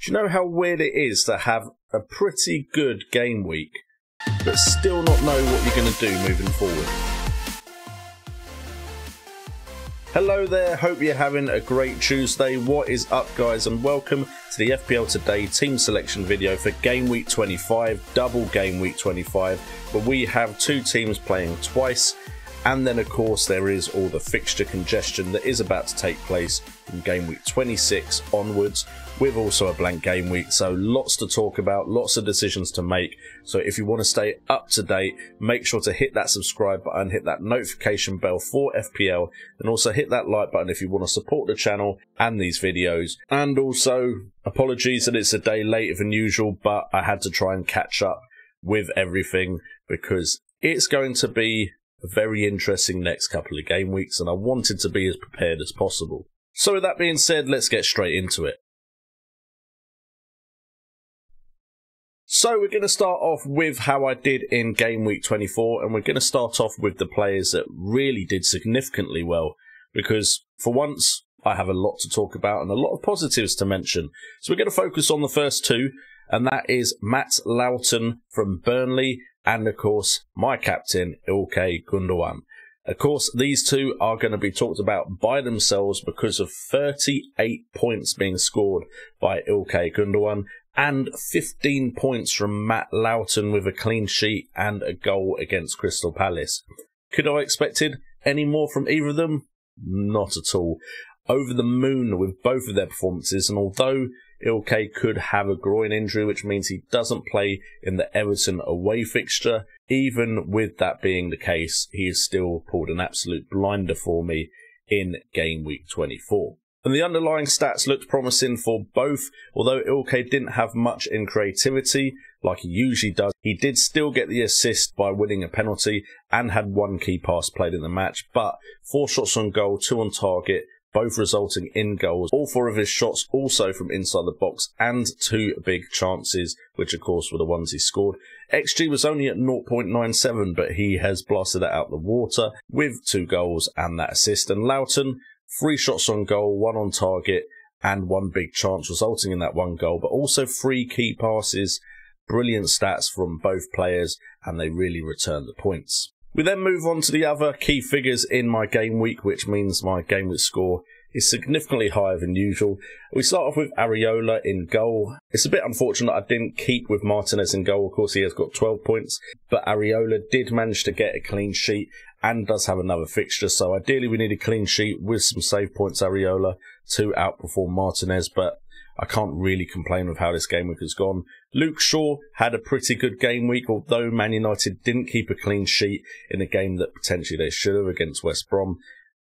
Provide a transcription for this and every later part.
Do you know how weird it is to have a pretty good game week, but still not know what you're going to do moving forward? Hello there, hope you're having a great Tuesday. What is up, guys, and welcome to the FPL Today Team Selection video for Game Week 25, Double Game Week 25, where we have two teams playing twice, and then of course there is all the fixture congestion that is about to take place from Game Week 26 onwards, with also a blank game week, so lots to talk about, lots of decisions to make. So if you want to stay up to date, make sure to hit that subscribe button, hit that notification bell for FPL, and also hit that like button if you want to support the channel and these videos. And also, apologies that it's a day later than usual, but I had to try and catch up with everything because it's going to be a very interesting next couple of game weeks, and I wanted to be as prepared as possible. So with that being said, let's get straight into it. So we're going to start off with how I did in Game Week 24, and we're going to start off with the players that really did significantly well, because for once I have a lot to talk about and a lot of positives to mention. So we're going to focus on the first two, and that is Matt Lowton from Burnley, and of course my captain Ilkay Gundogan. Of course, these two are going to be talked about by themselves because of 38 points being scored by Ilkay Gundogan and 15 points from Matt Lowton with a clean sheet and a goal against Crystal Palace. Could I have expected any more from either of them? Not at all. Over the moon with both of their performances, and although Ilkay could have a groin injury, which means he doesn't play in the Everton away fixture, even with that being the case, he has still pulled an absolute blinder for me in Game Week 24. And the underlying stats looked promising for both. Although Ilkay didn't have much in creativity, like he usually does, he did still get the assist by winning a penalty and had one key pass played in the match, but 4 shots on goal, 2 on target, both resulting in goals. All 4 of his shots also from inside the box, and 2 big chances, which of course were the ones he scored. XG was only at 0.97, but he has blasted it out the water with 2 goals and that assist. And Lowton, 3 shots on goal, 1 on target, and 1 big chance resulting in that 1 goal, but also 3 key passes. Brilliant stats from both players, and they really returned the points. We then move on to the other key figures in my game week, which means my game week score is significantly higher than usual. We start off with Areola in goal. It's a bit unfortunate I didn't keep with Martinez in goal. Of course, he has got 12 points, but Areola did manage to get a clean sheet and does have another fixture. So ideally, we need a clean sheet with some save points, Areola, to outperform Martinez, but I can't really complain with how this game week has gone. Luke Shaw had a pretty good game week, although Man United didn't keep a clean sheet in a game that potentially they should have against West Brom.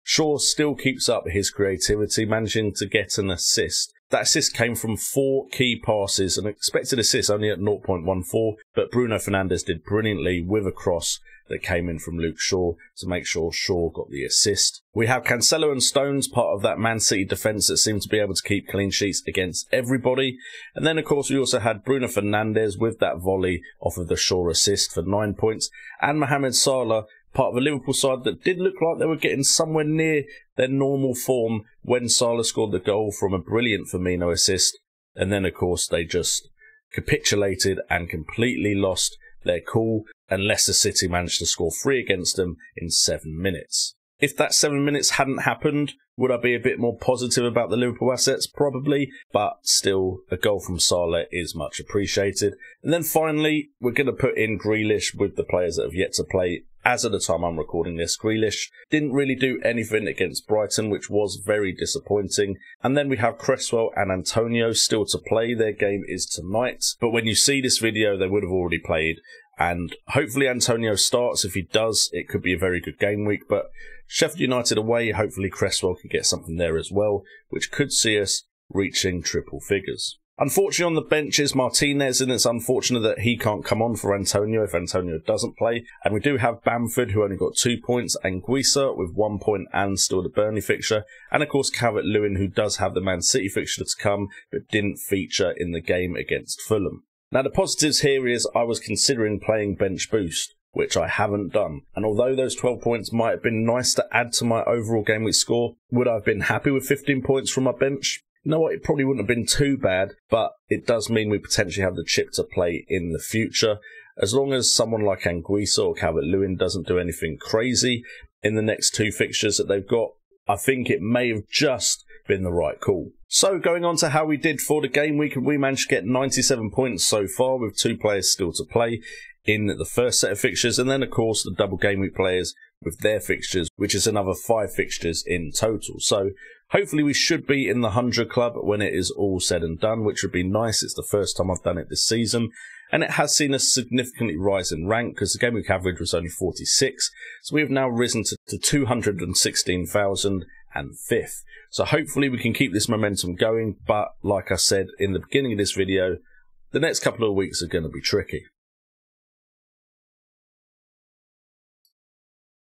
Shaw still keeps up his creativity, managing to get an assist. That assist came from 4 key passes, an expected assist only at 0.14, but Bruno Fernandes did brilliantly with a cross that came in from Luke Shaw to make sure Shaw got the assist. We have Cancelo and Stones, part of that Man City defence that seemed to be able to keep clean sheets against everybody. And then, of course, we also had Bruno Fernandes with that volley off of the Shaw assist for 9 points, and Mohamed Salah, part of a Liverpool side that did look like they were getting somewhere near their normal form when Salah scored the goal from a brilliant Firmino assist. And then, of course, they just capitulated and completely lost their cool, and Leicester City managed to score 3 against them in 7 minutes. If that 7 minutes hadn't happened, would I be a bit more positive about the Liverpool assets? Probably, but still, a goal from Salah is much appreciated. And then finally, we're going to put in Grealish with the players that have yet to play. As of the time I'm recording this, Grealish didn't really do anything against Brighton, which was very disappointing. And then we have Cresswell and Antonio still to play. Their game is tonight, but when you see this video, they would have already played. And hopefully Antonio starts. If he does, it could be a very good game week. But Sheffield United away, hopefully Cresswell could get something there as well, which could see us reaching triple figures. Unfortunately, on the bench is Martinez, and it's unfortunate that he can't come on for Antonio if Antonio doesn't play. And we do have Bamford, who only got 2 points, and Guisa with 1 point and still the Burnley fixture. And of course, Calvert-Lewin, who does have the Man City fixture to come, but didn't feature in the game against Fulham. Now, the positives here is I was considering playing bench boost, which I haven't done. And although those 12 points might have been nice to add to my overall game week score, would I have been happy with 15 points from my bench? You know what, it probably wouldn't have been too bad, but it does mean we potentially have the chip to play in the future. As long as someone like Anguissa or Calvert-Lewin doesn't do anything crazy in the next 2 fixtures that they've got, I think it may have just been the right call. So going on to how we did for the game week, we managed to get 97 points so far with 2 players still to play in the first set of fixtures, and then of course the double game week players with their fixtures, which is another 5 fixtures in total. So hopefully we should be in the 100 club when it is all said and done, which would be nice. It's the first time I've done it this season, and it has seen a significantly rise in rank because the game week average was only 46, so we have now risen to 216,005th. So hopefully we can keep this momentum going, but like I said in the beginning of this video, the next couple of weeks are going to be tricky.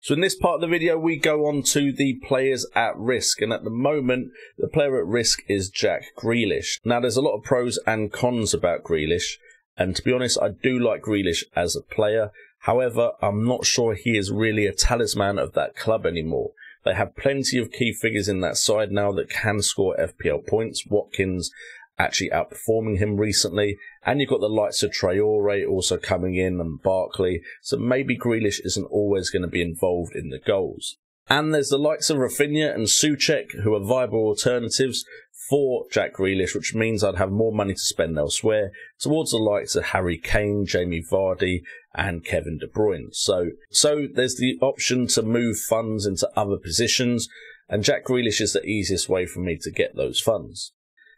So in this part of the video, we go on to the players at risk, and at the moment, the player at risk is Jack Grealish. Now, there's a lot of pros and cons about Grealish, and to be honest, I do like Grealish as a player. However, I'm not sure he is really a talisman of that club anymore. They have plenty of key figures in that side now that can score FPL points. Watkins actually outperforming him recently, and you've got the likes of Traore also coming in and Barkley, so maybe Grealish isn't always going to be involved in the goals. And there's the likes of Rafinha and Souček, who are viable alternatives for Jack Grealish, which means I'd have more money to spend elsewhere towards the likes of Harry Kane, Jamie Vardy and Kevin De Bruyne. So there's the option to move funds into other positions, and Jack Grealish is the easiest way for me to get those funds.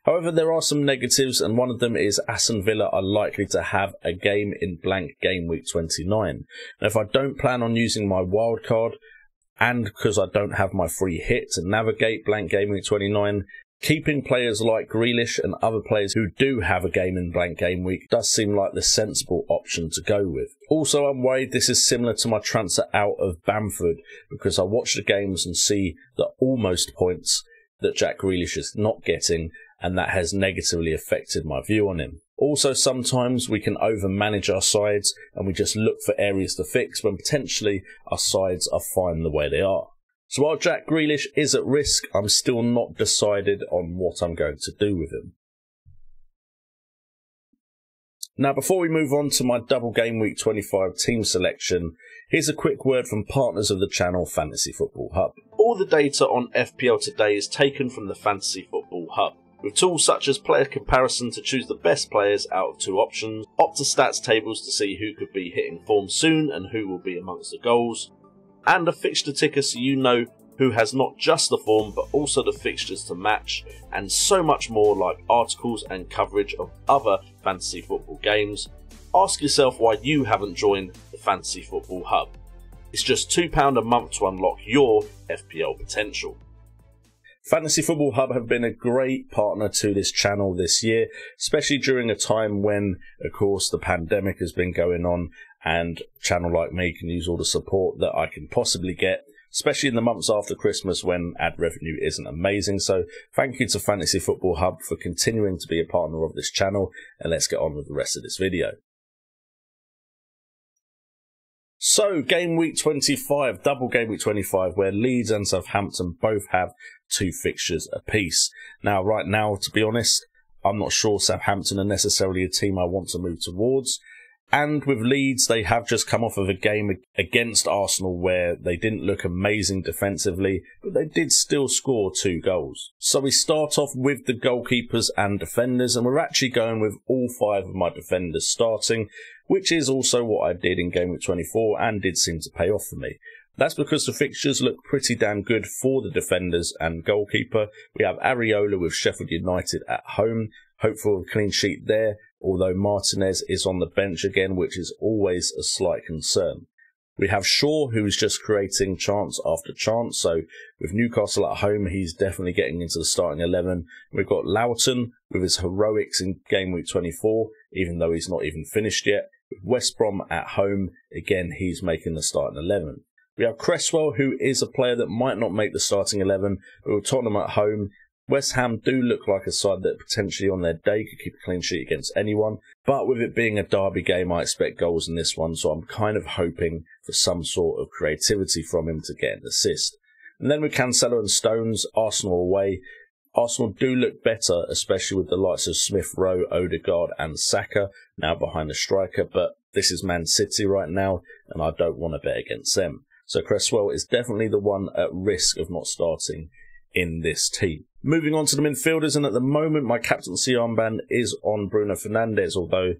However, there are some negatives, and one of them is Aston Villa are likely to have a game in blank game week 29. Now, if I don't plan on using my wild card, and because I don't have my free hit to navigate blank game week 29, keeping players like Grealish and other players who do have a game in blank game week does seem like the sensible option to go with. Also, I'm worried this is similar to my transfer out of Bamford, because I watch the games and see the almost points that Jack Grealish is not getting, and that has negatively affected my view on him. Also, sometimes we can over-manage our sides and we just look for areas to fix when potentially our sides are fine the way they are. So while Jack Grealish is at risk, I'm still not decided on what I'm going to do with him. Now, before we move on to my Double Game Week 25 team selection, here's a quick word from partners of the channel, Fantasy Football Hub. All the data on FPL Today is taken from the Fantasy Football Hub, with tools such as player comparison to choose the best players out of 2 options, Opta-Stats tables to see who could be hitting form soon and who will be amongst the goals, and a fixture ticker so you know who has not just the form but also the fixtures to match, and so much more, like articles and coverage of other fantasy football games. Ask yourself why you haven't joined the Fantasy Football Hub. It's just £2 a month to unlock your FPL potential. Fantasy Football Hub have been a great partner to this channel this year, especially during a time when, of course, the pandemic has been going on, and a channel like me can use all the support that I can possibly get, especially in the months after Christmas when ad revenue isn't amazing. So thank you to Fantasy Football Hub for continuing to be a partner of this channel, and let's get on with the rest of this video. So, Game Week 25, Double Game Week 25, where Leeds and Southampton both have 2 fixtures apiece. Now, right now, to be honest, I'm not sure Southampton are necessarily a team I want to move towards. And with Leeds, they have just come off of a game against Arsenal where they didn't look amazing defensively, but they did still score 2 goals. So we start off with the goalkeepers and defenders, and we're actually going with all 5 of my defenders starting, which is also what I did in Game Week 24 and did seem to pay off for me. That's because the fixtures look pretty damn good for the defenders and goalkeeper. We have Areola with Sheffield United at home, hopeful of a clean sheet there, although Martinez is on the bench again, which is always a slight concern. We have Shaw, who is just creating chance after chance, so with Newcastle at home, he's definitely getting into the starting 11. We've got Loughton with his heroics in Game Week 24, even though he's not even finished yet. With West Brom at home, again, he's making the starting 11. We have Cresswell, who is a player that might not make the starting 11, but with Tottenham at home, West Ham do look like a side that potentially on their day could keep a clean sheet against anyone, but with it being a derby game, I expect goals in this one, so I'm kind of hoping for some sort of creativity from him to get an assist. And then with Cancelo and Stones, Arsenal away, Arsenal do look better, especially with the likes of Smith Rowe, Odegaard and Saka now behind the striker, but this is Man City right now, and I don't want to bet against them. So Cresswell is definitely the one at risk of not starting in this team. Moving on to the midfielders, and at the moment my captaincy armband is on Bruno Fernandes, although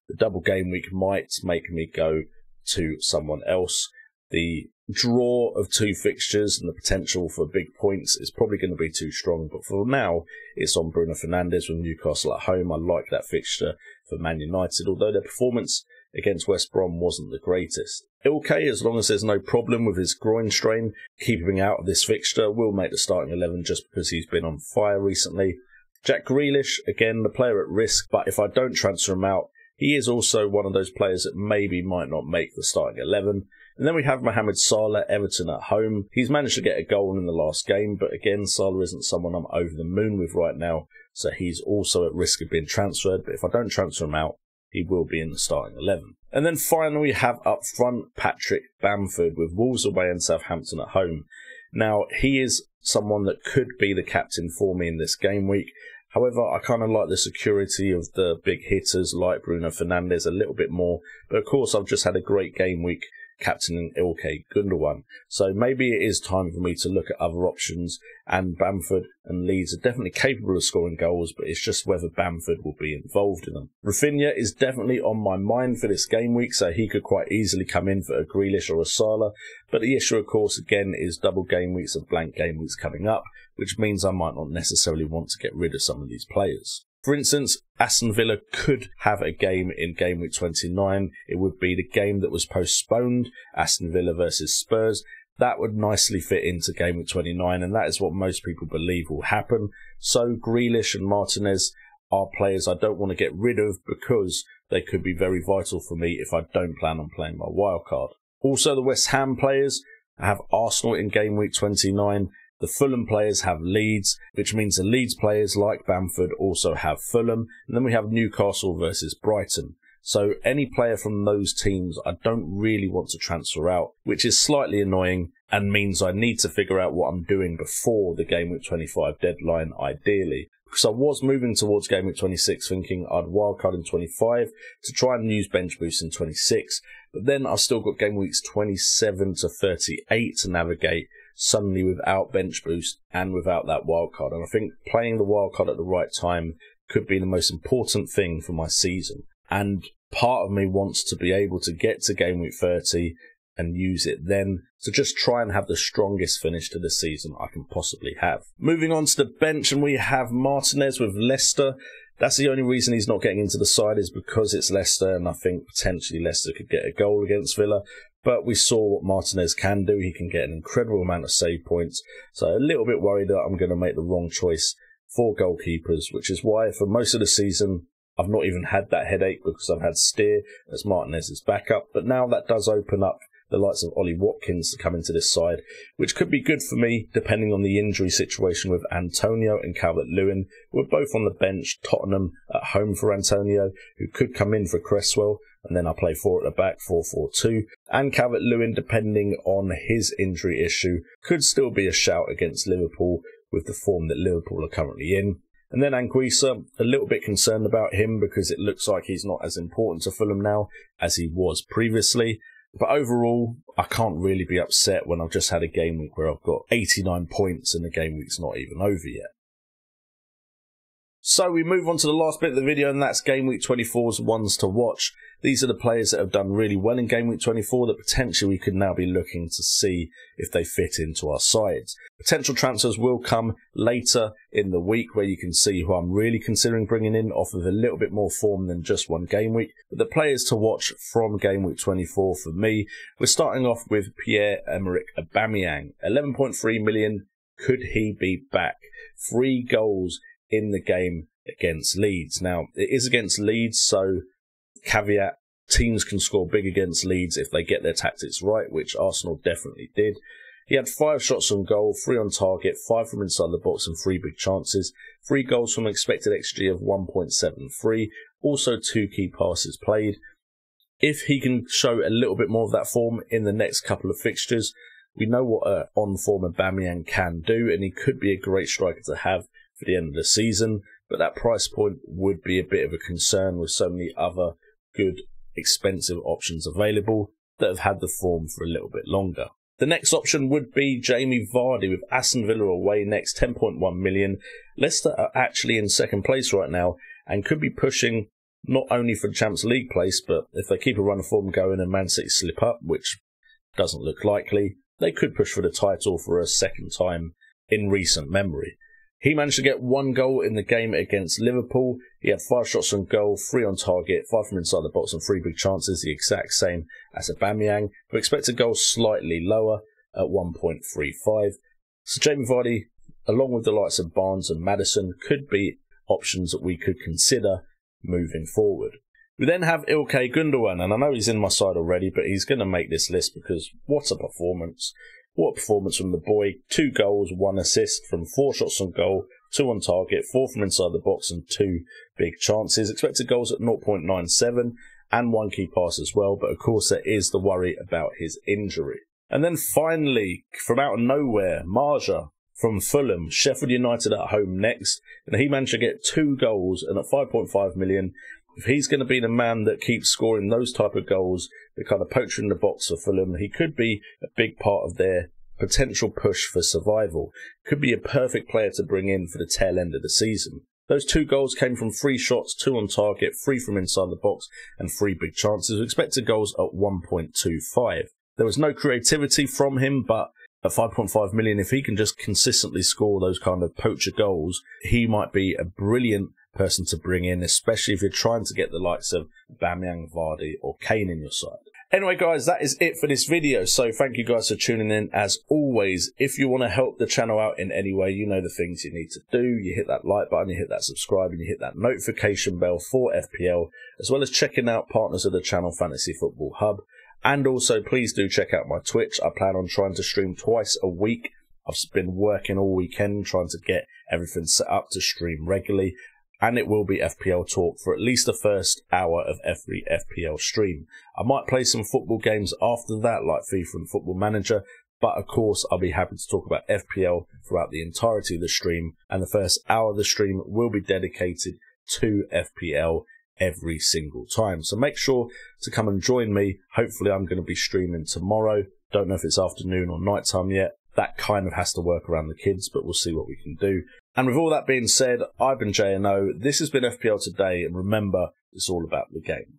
the double game week might make me go to someone else. The draw of 2 fixtures and the potential for big points is probably going to be too strong, but for now it's on Bruno Fernandes with Newcastle at home. I like that fixture for Man United, although their performance against West Brom wasn't the greatest. Ilkay, as long as there's no problem with his groin strain, keeping out of this fixture, will make the starting 11 just because he's been on fire recently. Jack Grealish, again, the player at risk, but if I don't transfer him out, he is also one of those players that maybe might not make the starting 11. And then we have Mohamed Salah, Everton at home. He's managed to get a goal in the last game, but again, Salah isn't someone I'm over the moon with right now, so he's also at risk of being transferred. But if I don't transfer him out, he will be in the starting 11. And then finally we have up front Patrick Bamford with Wolves away and Southampton at home. Now, he is someone that could be the captain for me in this game week. However, I kind of like the security of the big hitters like Bruno Fernandes a little bit more. But of course, I've just had a great game week captaining Ilkay Gundogan. So maybe it is time for me to look at other options, and Bamford and Leeds are definitely capable of scoring goals, but it's just whether Bamford will be involved in them. Rafinha is definitely on my mind for this game week, so he could quite easily come in for a Grealish or a Salah, but the issue of course again is double game weeks and blank game weeks coming up, which means I might not necessarily want to get rid of some of these players. For instance, Aston Villa could have a game in game week 29. It would be the game that was postponed, Aston Villa versus Spurs. That would nicely fit into game week 29, and that is what most people believe will happen. So Grealish and Martinez are players I don't want to get rid of because they could be very vital for me if I don't plan on playing my wildcard. Also, the West Ham players have Arsenal in game week 29. The Fulham players have Leeds, which means the Leeds players like Bamford also have Fulham. And then we have Newcastle versus Brighton. So any player from those teams I don't really want to transfer out, which is slightly annoying and means I need to figure out what I'm doing before the game week 25 deadline, ideally. Because I was moving towards game week 26 thinking I'd wildcard in 25 to try and use bench boost in 26. But then I've still got game weeks 27 to 38 to navigate, suddenly without bench boost and without that wildcard. And I think playing the wildcard at the right time could be the most important thing for my season. And part of me wants to be able to get to game week 30 and use it then to just try and have the strongest finish to the season I can possibly have. Moving on to the bench, and we have Martinez with Leicester. That's the only reason he's not getting into the side is because it's Leicester, and I think potentially Leicester could get a goal against Villa. But we saw what Martinez can do. He can get an incredible amount of save points. So a little bit worried that I'm going to make the wrong choice for goalkeepers, which is why for most of the season I've not even had that headache because I've had Steer as Martinez's backup. But now that does open up the likes of Ollie Watkins to come into this side, which could be good for me depending on the injury situation with Antonio and Calvert-Lewin. We're both on the bench. Tottenham at home for Antonio, who could come in for Cresswell, and then I play 4 at the back, 4-4-2. And Calvert-Lewin, depending on his injury issue, could still be a shout against Liverpool with the form that Liverpool are currently in. And then Anguissa, a little bit concerned about him because it looks like he's not as important to Fulham now as he was previously. But overall, I can't really be upset when I've just had a game week where I've got 89 points and the game week's not even over yet. So we move on to the last bit of the video, and that's Game Week 24's ones to watch. These are the players that have done really well in Game Week 24 that potentially we could now be looking to see if they fit into our sides. Potential transfers will come later in the week where you can see who I'm really considering bringing in off of a little bit more form than just one game week. But the players to watch from Game Week 24 for me, we're starting off with Pierre-Emerick Aubameyang. 11.3 million. Could he be back? 3 goals in the game against Leeds. Now, it is against Leeds, so caveat, teams can score big against Leeds if they get their tactics right, which Arsenal definitely did. He had 5 shots on goal, 3 on target, 5 from inside the box and 3 big chances. 3 goals from an expected XG of 1.73. Also 2 key passes played. If he can show a little bit more of that form in the next couple of fixtures, we know what on-form Aubameyang can do, and he could be a great striker to have for the end of the season, but that price point would be a bit of a concern with so many other good, expensive options available that have had the form for a little bit longer. The next option would be Jamie Vardy with Aston Villa away next, 10.1 million. Leicester are actually in second place right now and could be pushing not only for the Champions League place, but if they keep a run of form going and Man City slip up, which doesn't look likely, they could push for the title for a second time in recent memory. He managed to get 1 goal in the game against Liverpool. He had 5 shots on goal, 3 on target, 5 from inside the box and 3 big chances, the exact same as Aubameyang, who expected goals slightly lower at 1.35. So Jamie Vardy, along with the likes of Barnes and Maddison, could be options that we could consider moving forward. We then have Ilkay Gundogan, and I know he's in my side already, but he's going to make this list because what a performance. What a performance from the boy. 2 goals, 1 assist from 4 shots on goal, 2 on target, 4 from inside the box and 2 big chances. Expected goals at 0.97 and 1 key pass as well, but of course there is the worry about his injury. And then finally, from out of nowhere, Marja from Fulham, Sheffield United at home next, and he managed to get 2 goals and at 5.5 million. If he's going to be the man that keeps scoring those type of goals, the kind of poacher in the box for Fulham, he could be a big part of their potential push for survival. Could be a perfect player to bring in for the tail end of the season. Those 2 goals came from 3 shots, 2 on target, 3 from inside the box and 3 big chances. Expected goals at 1.25. There was no creativity from him, but at 5.5 million, if he can just consistently score those kind of poacher goals, he might be a brilliant person to bring in, especially if you're trying to get the likes of Aubameyang, Vardy or Kane in your side. Anyway guys, that is it for this video, so thank you guys for tuning in. As always, if you want to help the channel out in any way, you know the things you need to do. You hit that like button, you hit that subscribe and you hit that notification bell for FPL, as well as checking out partners of the channel, Fantasy Football Hub. And also please do check out my Twitch. I plan on trying to stream twice a week. I've been working all weekend trying to get everything set up to stream regularly. And it will be FPL talk for at least the first hour of every FPL stream. I might play some football games after that, like FIFA and Football Manager, but of course I'll be happy to talk about FPL throughout the entirety of the stream, and the first hour of the stream will be dedicated to FPL every single time. So make sure to come and join me. Hopefully I'm going to be streaming tomorrow. Don't know if it's afternoon or nighttime yet. That kind of has to work around the kids, but we'll see what we can do. And with all that being said, I've been JNO. This has been FPL Today, and remember, it's all about the game.